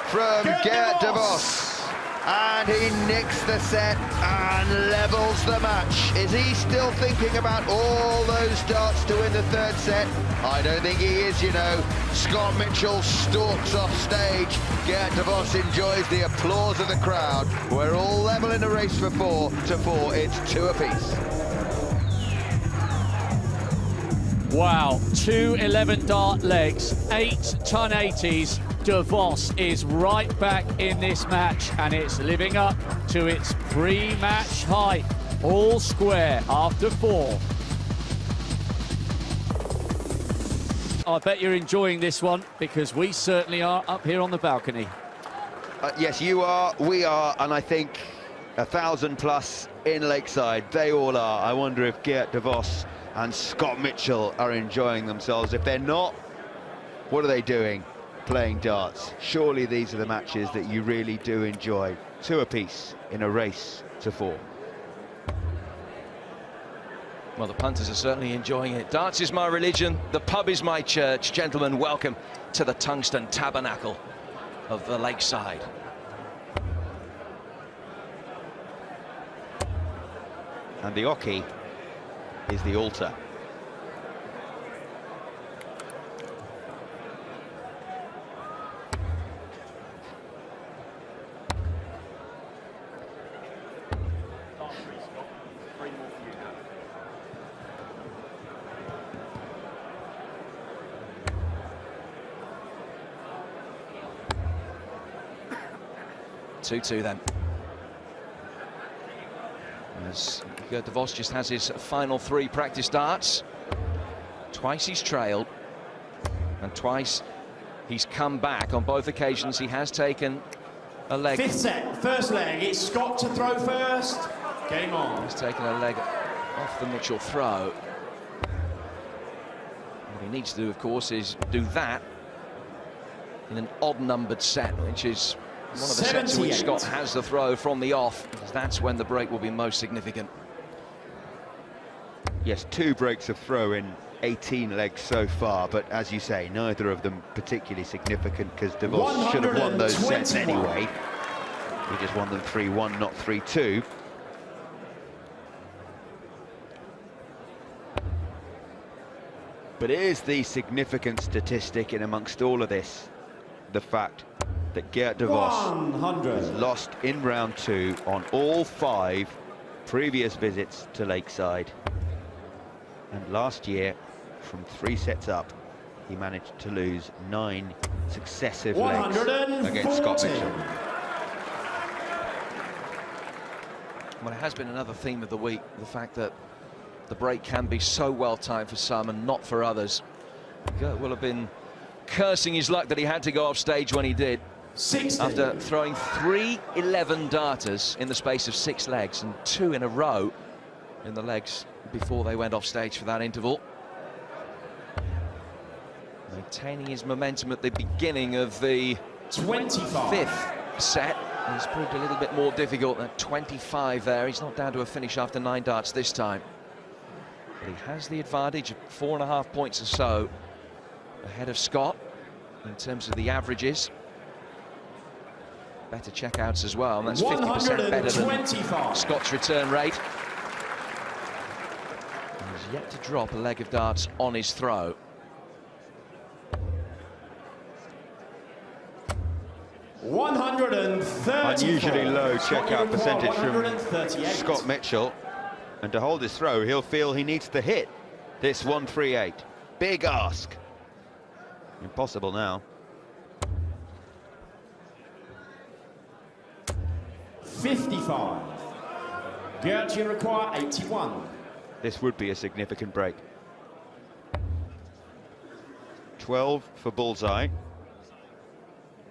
from Gert de Vos. And he nicks the set and levels the match. Is he still thinking about all those darts to win the 3rd set? I don't think he is, you know. Scott Mitchell stalks off stage. Gert de Vos enjoys the applause of the crowd. We're all level in a race for 4 to 4. It's 2 apiece. Wow, 2 11-dart legs, 8 ton 80s. De Vos is right back in this match, and it's living up to its pre-match height. All square after 4. I bet you're enjoying this one, because we certainly are up here on the balcony. Yes, you are, we are, and I think 1,000 plus in Lakeside. They all are. I wonder if Gert de Vos and Scott Mitchell are enjoying themselves. If they're not, what are they doing? Playing darts. Surely these are the matches that you really do enjoy. 2 apiece in a race to 4. Well, the punters are certainly enjoying it. Darts is my religion, the pub is my church. Gentlemen, welcome to the Tungsten Tabernacle of the Lakeside. And the Oki is the altar. Last 3, Scott. 3 more for you now. Two then. As Gert de Vos just has his final 3 practice darts. Twice he's trailed, and twice he's come back. On both occasions he has taken a leg. 5th set, 1st leg. It's Scott to throw first. Game on. He's taken a leg off the Mitchell throw. What he needs to do, of course, is do that in an odd-numbered set, which is one of the sets in which Scott has the throw from the off, because that's when the break will be most significant. Yes, 2 breaks of throw in 18 legs so far, but as you say, neither of them particularly significant, because de Vos should have won those sets anyway. He just won them 3-1, not 3-2. But it is the significant statistic in amongst all of this, the fact that Gert de Vos has lost in round 2 on all 5 previous visits to Lakeside. And last year, from 3 sets up, he managed to lose 9 successive legs against Scott Mitchell. Well, it has been another theme of the week, the fact that the break can be so well timed for some and not for others. Gert will have been cursing his luck that he had to go off stage when he did. 60. After throwing 3 11-darters in the space of 6 legs, and 2 in a row in the legs before they went off stage for that interval. Maintaining his momentum at the beginning of the 5th set has proved a little bit more difficult. At 25 there, he's not down to a finish after 9 darts this time. But he has the advantage of 4.5 points or so ahead of Scott in terms of the averages. Better checkouts as well, and that's 50% better than Scott's return rate. He's yet to drop a leg of darts on his throw. 130. Unusually low checkout percentage from 138. Scott Mitchell. And to hold his throw, he'll feel he needs to hit this 138. Big ask. Impossible now. 55. Gert, you require 81. This would be a significant break. 12 for bullseye.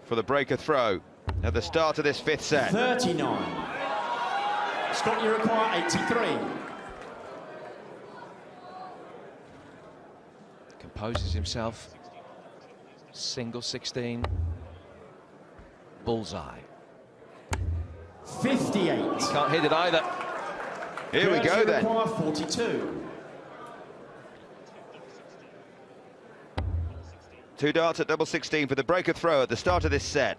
For the breaker throw at the start of this 5th set. 39. Scott, you require 83. Composes himself. Single 16. Bullseye. 58. He can't hit it either. Here we go then. Require 42. 2 darts at double 16 for the breaker throw at the start of this set.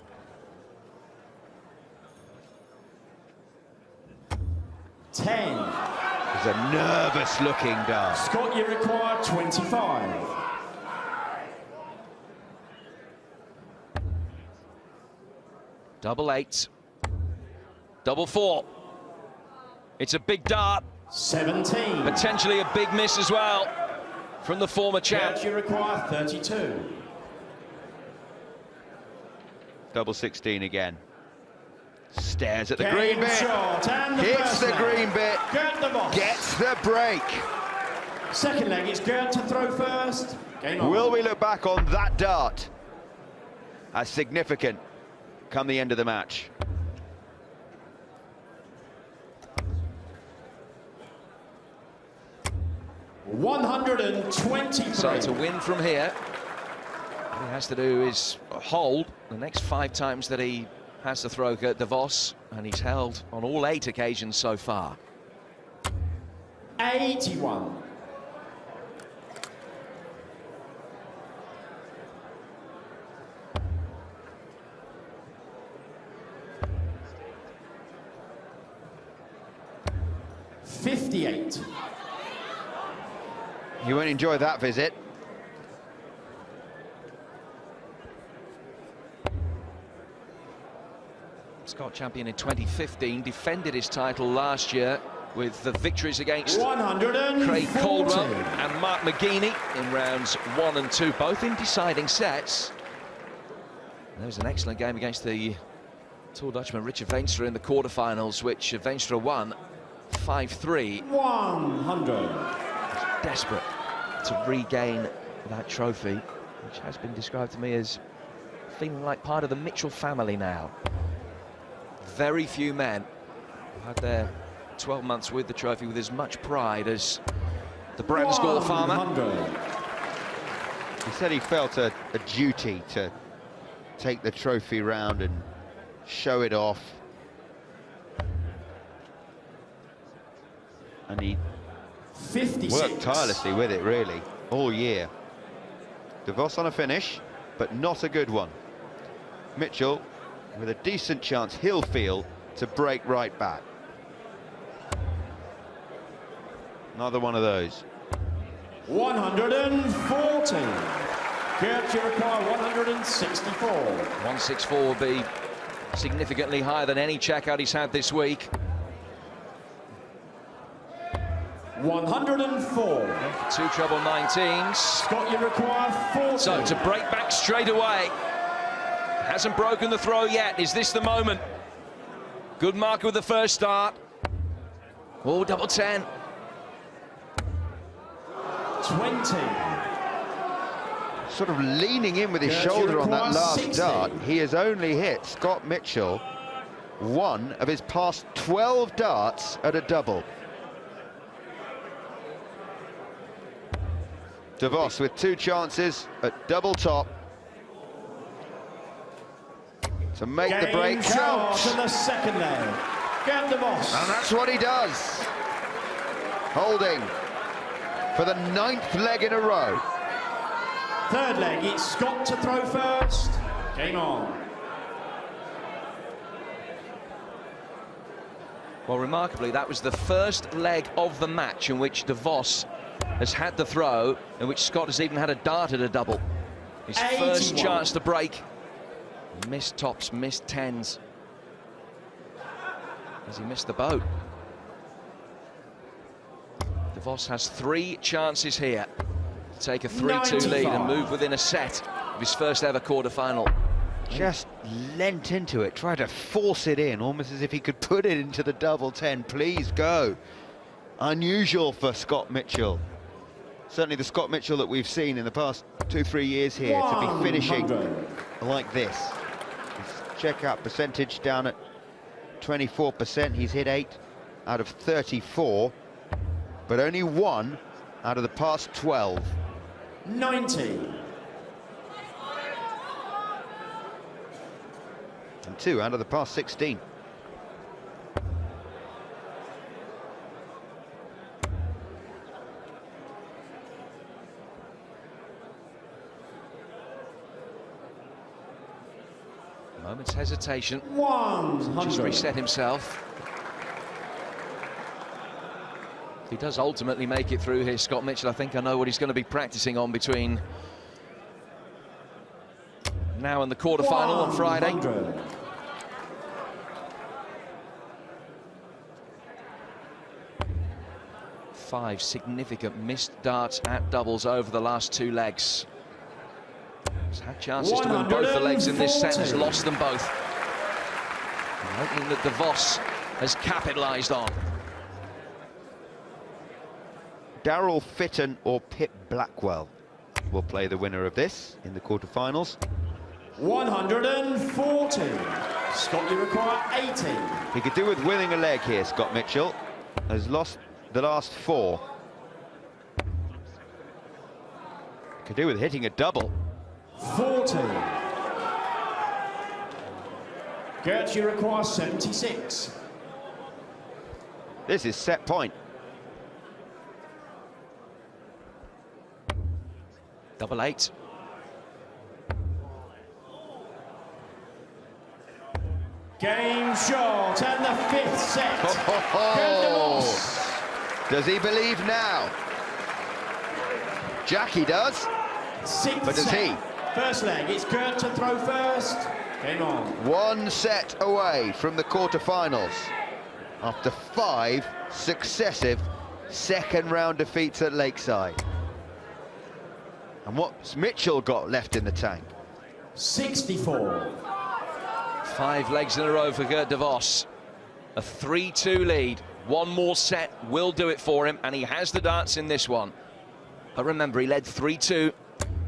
10. It's a nervous looking dart. Scott, you require 25. Double 8. Double 4. It's a big dart. 17. Potentially a big miss as well from the former champ. Gert, you require 32. Double 16 again. Stares at the Game green bit. shot, and the Hits first the leg. green bit. Gert de Vos. Gets the break. Second leg, it's Gert to throw first. Game on. Will we look back on that dart as significant come the end of the match? $123. So to win from here, what he has to do is hold the next 5 times that he has to throw Gert de Vos, and he's held on all 8 occasions so far. 81. $58. You won't enjoy that visit. Scott champion in 2015, defended his title last year with the victories against 140. Craig Caldwell and Mark McGeaney in rounds 1 and 2, both in deciding sets. There was an excellent game against the tall Dutchman Richard Veenstra in the quarterfinals, which Veenstra won 5-3. 100. Desperate to regain that trophy, which has been described to me as feeling like part of the Mitchell family now. Very few men have had their 12 months with the trophy with as much pride as the Bransgall farmer. 100. He said he felt a duty to take the trophy round and show it off. And he 56. worked tirelessly with it, really, all year. De Vos on a finish, but not a good one. Mitchell, with a decent chance, he'll feel to break right back. Another one of those. 140. Gert, you require 164. 164 will be significantly higher than any checkout he's had this week. 104. 2 treble 19s. Scott, you require 40. So to break back straight away. Hasn't broken the throw yet. Is this the moment? Good marker with the first start. Oh, double 10. 20. Sort of leaning in with his Gert, shoulder you on that require last 60. dart. He has only hit Scott Mitchell one of his past 12 darts at a double. De Vos with 2 chances at double top to make the break count. To the second leg. Gert de Vos. And that's what he does. Holding for the 9th leg in a row. Third leg, it's Scott to throw first. Game on. Well, remarkably, that was the first leg of the match in which De Vos has had the throw, in which Scott has even had a dart at a double. His 81. first chance to break Missed tops, missed tens. As he missed the boat. De Vos has 3 chances here to take a 3-2 lead and move within a set of his first ever quarter-final. Just leant into it, tried to force it in, almost as if he could put it into the double 10. Please go. Unusual for Scott Mitchell. Certainly the Scott Mitchell that we've seen in the past 2-3 years here to be finishing like this. His checkout percentage down at 24%. He's hit 8 out of 34, but only 1 out of the past 12. 90. And 2 out of the past 16. Moment's hesitation. 100. Just reset himself. If he does ultimately make it through here, Scott Mitchell, I think I know what he's going to be practicing on between now and the quarter-final on Friday. 100. Five significant missed darts at doubles over the last 2 legs. He's had chances to win both the legs in this set, has lost them both. An opening that De Vos has capitalised on. Darrell Fitton or Pip Blackwell will play the winner of this in the quarterfinals. 140. Scott, you require 80. He could do with winning a leg here, Scott Mitchell. Has lost the last 4. Could do with hitting a double. 40. Gert, you require 76. This is set point. Double 8. Game shot and the 5th set. Does he believe now? Jackie does. 6th But does set. he? First leg, it's Gert to throw first. Game on. 1 set away from the quarterfinals after 5 successive second-round defeats at Lakeside. And what's Mitchell got left in the tank? 64. 5 legs in a row for Gert De Vos. A 3-2 lead. 1 more set will do it for him, and he has the darts in this one. But remember, he led 3-2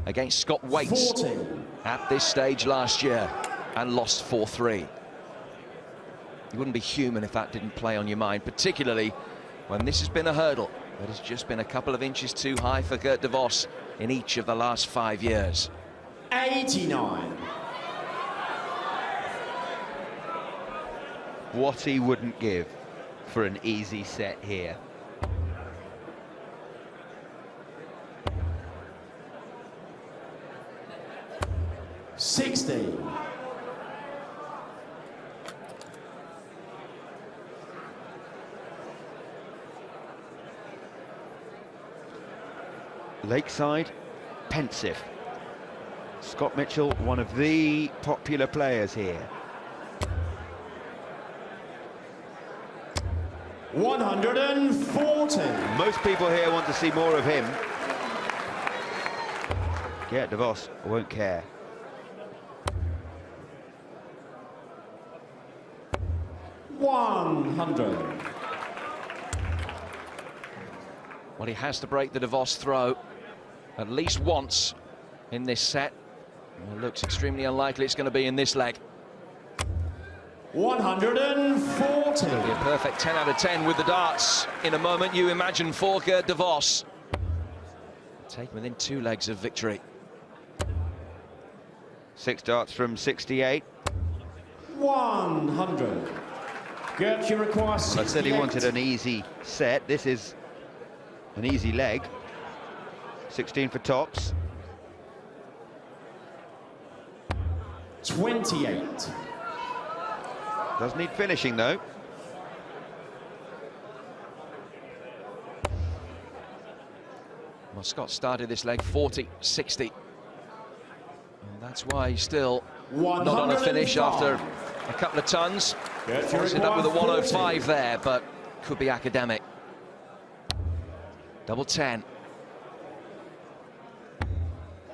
against Scott Waits 40. at this stage last year and lost 4-3. You wouldn't be human if that didn't play on your mind, particularly when this has been a hurdle that has just been a couple of inches too high for Gert De Vos in each of the last 5 years. 89. What he wouldn't give for an easy set here. $60. Lakeside, pensive. Scott Mitchell, one of the popular players here. 140. Most people here want to see more of him. Gert De Vos won't care. 100. Well, he has to break the De Vos throw at least once in this set. It looks extremely unlikely it's going to be in this leg. 140. It'll be a perfect 10 out of 10 with the darts in a moment, you imagine, for Gert De Vos. Take within 2 legs of victory. 6 darts from 68. 100. Gert, you require 68. I said he wanted an easy set. This is an easy leg. 16 for tops. 28. Does need finishing though. Well, Scott started this leg 40-60. And that's why he's still Not on a finish after a couple of tons. Ended up with a 105 there, but could be academic. Double 10.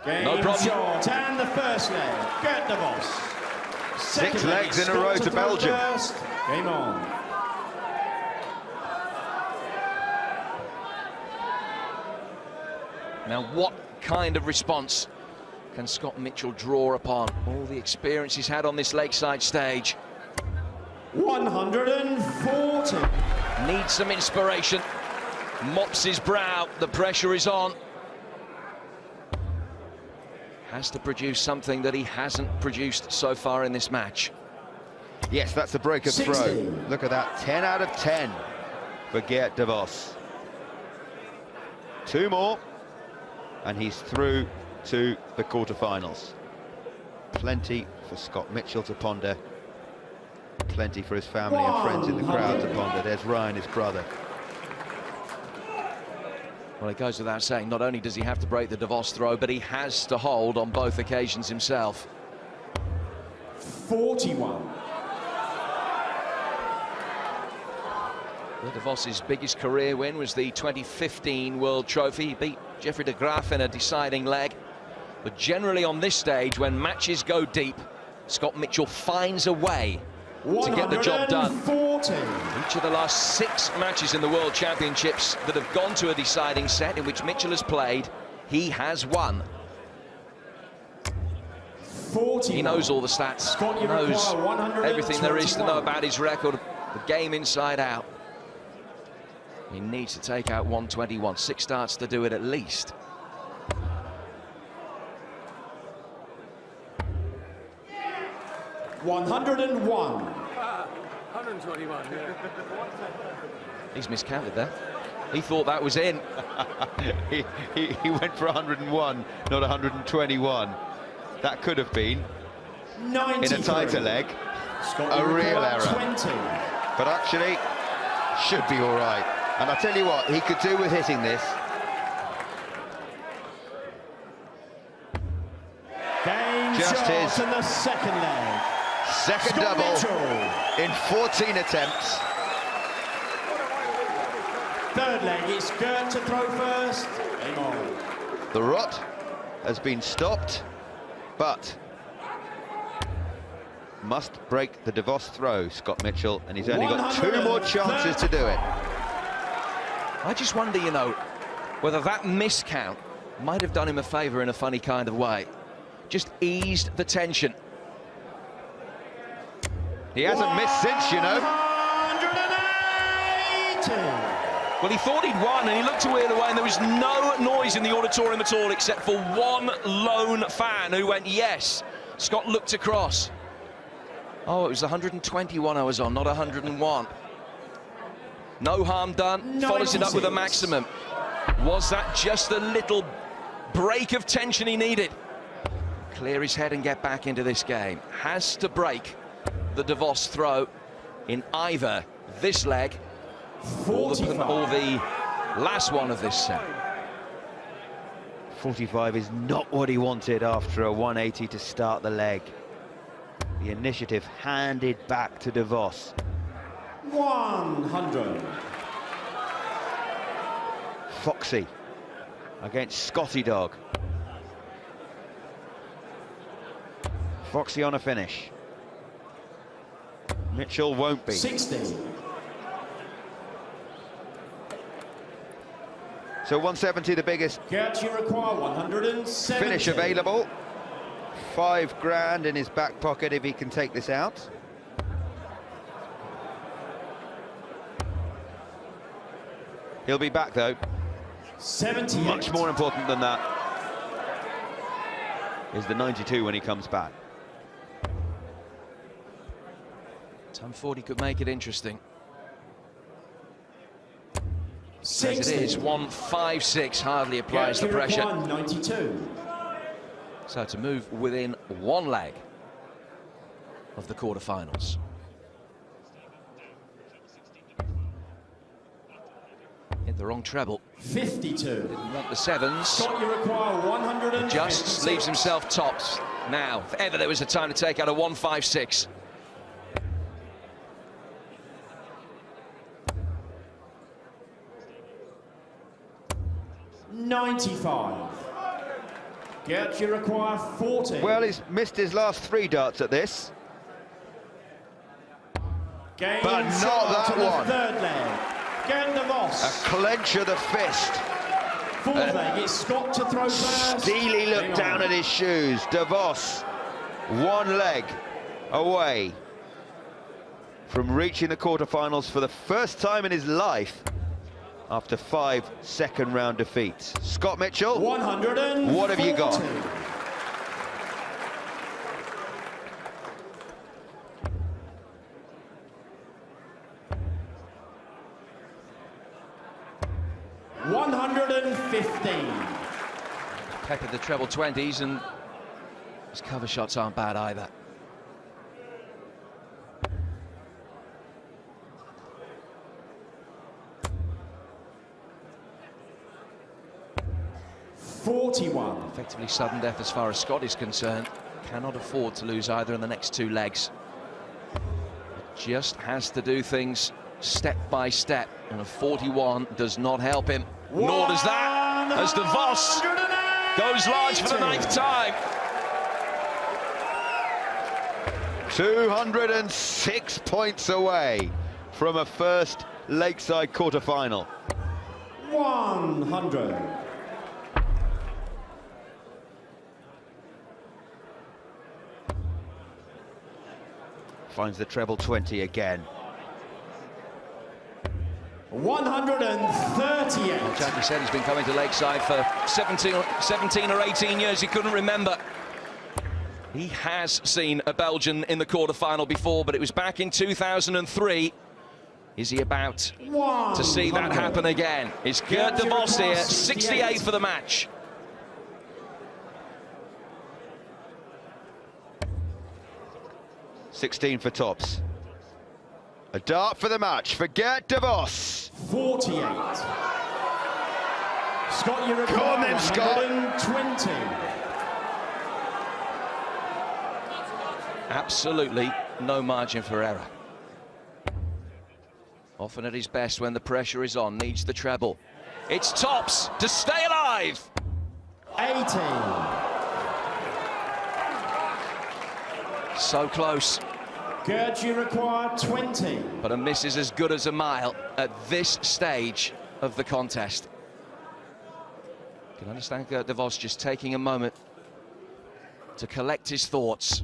No problem. Short. And the first leg, Gert de Vos. Six legs in a row to Belgium. First. Game on. Now, what kind of response can Scott Mitchell draw upon? All the experience he's had on this lakeside stage. 140. Needs some inspiration. Mops his brow. The pressure is on. Has to produce something that he hasn't produced so far in this match. Yes, that's a break of throw. Look at that, 10 out of 10 for Gert de Vos. 2 more, and he's through to the quarterfinals. Plenty for Scott Mitchell to ponder. Plenty for his family and friends in the crowd to ponder. There's Ryan, his brother. Well, it goes without saying, not only does he have to break the de Vos throw, but he has to hold on both occasions himself. 41. De Vos's biggest career win was the 2015 World Trophy. He beat Jeffrey de Graaf in a deciding leg. But generally on this stage, when matches go deep, Scott Mitchell finds a way to get the job done. Each of the last 6 matches in the World Championships that have gone to a deciding set in which Mitchell has played, he has won. 40. He knows all the stats, he knows everything there is to know about his record, the game inside out. He needs to take out 121, 6 starts to do it at least. $101. 121. He's miscounted there. He thought that was in. he went for 101, not 121. That could have been, 93. in a tighter leg, a real error. 20. But actually, should be all right. And I tell you what, he could do with hitting this. Game Just shot his in the second leg. Second Scott double Mitchell. in 14 attempts. Third leg, it's Gert to throw first. Game on. The rot has been stopped, but must break the de Vos throw, Scott Mitchell, and he's only got 2 more chances to do it. I just wonder, you know, whether that miscount might have done him a favour in a funny kind of way. Just eased the tension. He hasn't missed since, you know. 180. Well, he thought he'd won, and he looked away the way, and there was no noise in the auditorium at all, except for one lone fan who went, yes. Scott looked across. Oh, it was 121 I was on, not 101. No harm done, follows it up with a maximum. Was that just a little break of tension he needed? Clear his head and get back into this game. Has to break the de Vos throw in either this leg or the last one of this set. 45 is not what he wanted after a 180 to start the leg. The initiative handed back to de Vos. 100. Foxy against Scotty Dog. Foxy on a finish. Mitchell won't be. 60. So 170, the biggest Gert, you require 170. finish available. $5 in his back pocket if he can take this out. He'll be back though. 78. Much more important than that is the 92 when he comes back. Tom 40 could make it interesting. 60. As it is, 156 hardly applies the Gert, you pressure. require 92. So to move within one leg of the quarterfinals. Hit the wrong treble. 52. Didn't want the sevens. Scott, you require 100. Just leaves himself tops. Now, if ever there was a time to take out a 156. $95. Gert, you require 40. Well, he's missed his last 3 darts at this. Game But not shot that to the one. third leg. Gert de Vos. A clench of the fist. Fourth leg, it's Scott to throw first. Steely looked Hang down on. at his shoes. De Vos, 1 leg away from reaching the quarterfinals for the first time in his life after 5 second-round defeats. Scott Mitchell, 140. what have you got? $115. Peppered the treble 20s, and his cover shots aren't bad either. $41. Effectively sudden death as far as Scott is concerned. Cannot afford to lose either in the next 2 legs. Just has to do things step by step, and a 41 does not help him. Nor does that, as De Vos goes large for the 9th time. 206 points away from a first Lakeside quarterfinal. 100. Finds the treble 20 again. 138. Jackie said he's been coming to Lakeside for 17 or 18 years. He couldn't remember. He has seen a Belgian in the quarterfinal before, but it was back in 2003. Is he about to see that happen again? Is Gert de Vos here, 68 for the match. $16 for tops. A dart for the match for Gert de Vos. 48. Scott, you require Go on then, Scott. 120. Absolutely no margin for error. Often at his best when the pressure is on, needs the treble. It's tops to stay alive. 80. So close, Gert, you require 20. but a miss is as good as a mile at this stage of the contest. You can understand Gert de Vos just taking a moment to collect his thoughts.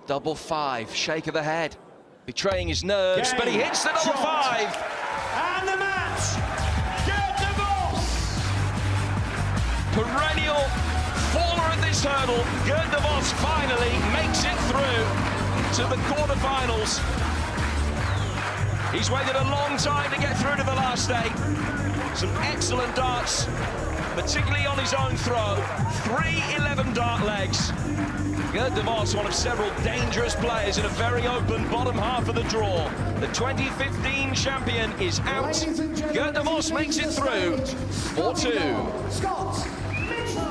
Double 5, shake of the head, betraying his nerves, but he hits the double 5. And the match, Gert de Vos. Perennial faller at this hurdle, Gert de Vos finally makes it through to the quarterfinals. He's waited a long time to get through to the last 8. Some excellent darts, particularly on his own throw. 3 11-dart legs. Gert de Vos, one of several dangerous players in a very open bottom half of the draw. The 2015 champion is out. Gert de Vos makes it through 4-2. Scott Mitchell.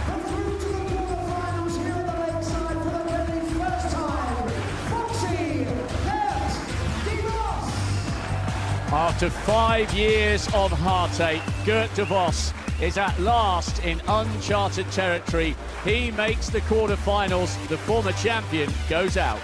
And through to the quarterfinals here at the Lakeside for the very first time, Foxy Gert de Vos. After 5 years of heartache, Gert de Vos is at last in uncharted territory. He makes the quarterfinals. The former champion goes out.